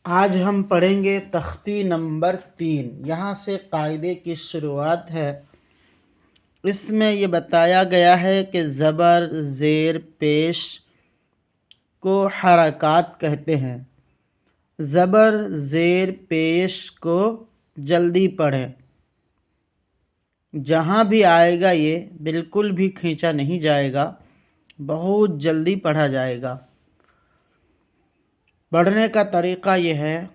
آج ہم پڑھیں گے تختی نمبر 3۔ یہاں سے قاعدے کی شروعات ہے۔ اس میں یہ بتایا گیا ہے کہ زبر زیر پیش کو حرکات کہتے ہیں۔ زبر زیر پیش کو جلدی پڑھیں۔ جہاں بھی آئے گا یہ بالکل بھی کھینچا نہیں جائے گا، بہت جلدی پڑھا جائے گا۔ پڑھنے کا طریقہ یہ ہے: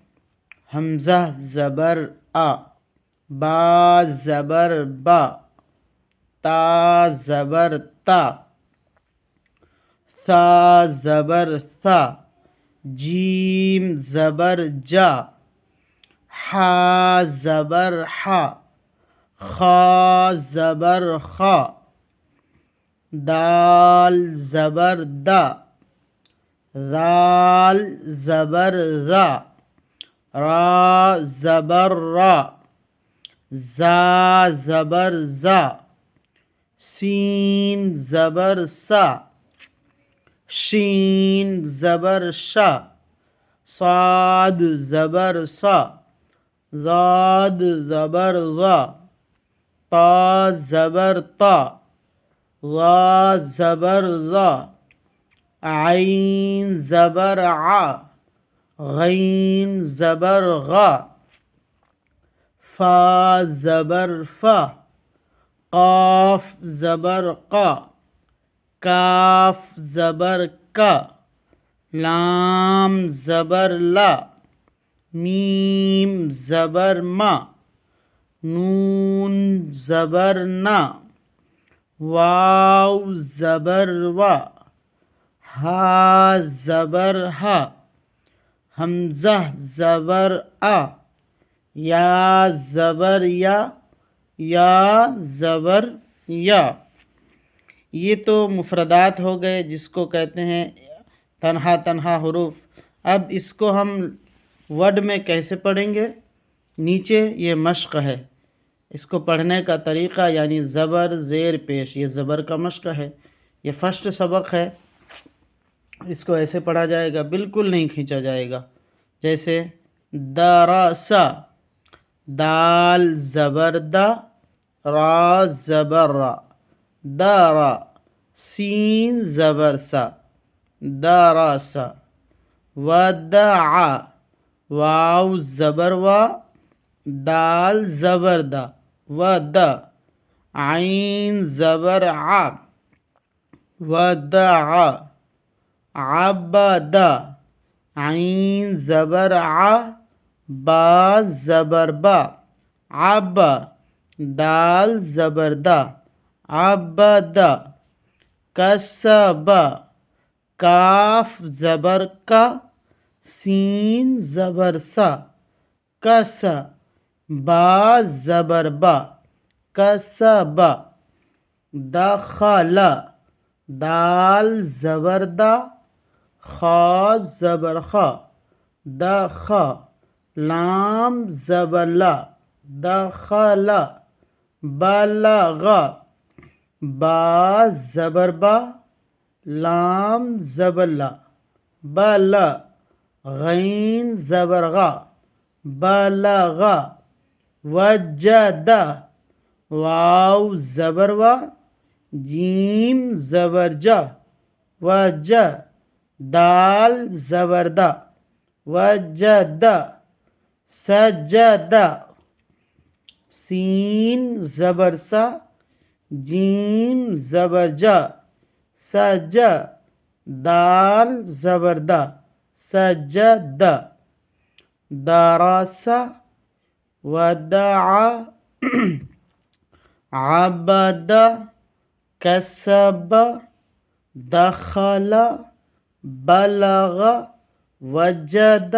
حمزہ زبر آ، با زبر با، تا زبر تا، ثا زبر ثا، جیم زبر جا، حا زبر حا، خا زبر خا، دال زبر دا، ذال زبر ذا، را زبر را، زا زبر زا، سین زبر سا، شین زبر شا، صاد زبر سا، ضاد زبر ضا، طا زبر طا، ظا زبر ظا، عین زبر ع، غین زبر غا، فا زبر فا، قاف زبر قا، کاف زبر کا، لام زبر لا، میم زبر ما، نون زبر نا، واو زبر وا، ہا زبر ہا، حمزہ زبر آ، یا زبر یا، یا زبر یا۔ یہ تو مفردات ہو گئے جس کو کہتے ہیں تنہا تنہا حروف۔ اب اس کو ہم ورڈ میں کیسے پڑھیں گے؟ نیچے یہ مشق ہے۔ اس کو پڑھنے کا طریقہ یعنی زبر زیر پیش، یہ زبر کا مشق ہے، یہ فرسٹ سبق ہے۔ اس کو ایسے پڑھا جائے گا، بالکل نہیں کھینچا جائے گا۔ جیسے درسا، دال زبر دا، را زبر را، دارا، سین زبر سا، درسا، ودعا، واو زبر وا، دال زبر دا، ودا، عین زبر ع، ودعا، عبدا، عین زبر ع، با زبر با، عبا، دال زبر دا، عبدا، کسبا، کاف زبر کا، سین زبر سا، کسا، با زبر با، کسبا، دخلا، دال زبر دا، خا زبر خا، دخا، لام زبر لا، دخلا، بلغا، با زبر با، لام زبر لا، بلا، غین زبر غا، بلغا، وجدا، واو زبر وا، جیم زبر جا، وجا، دال زبر دا، وجدا، سجدا، سین زبر سا، جیم زبر جا، سجا، دال زبر دا، سجدا، درسا، ودعا، عبدا، کسب، دخل، بلغ، وجد،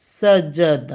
سجد۔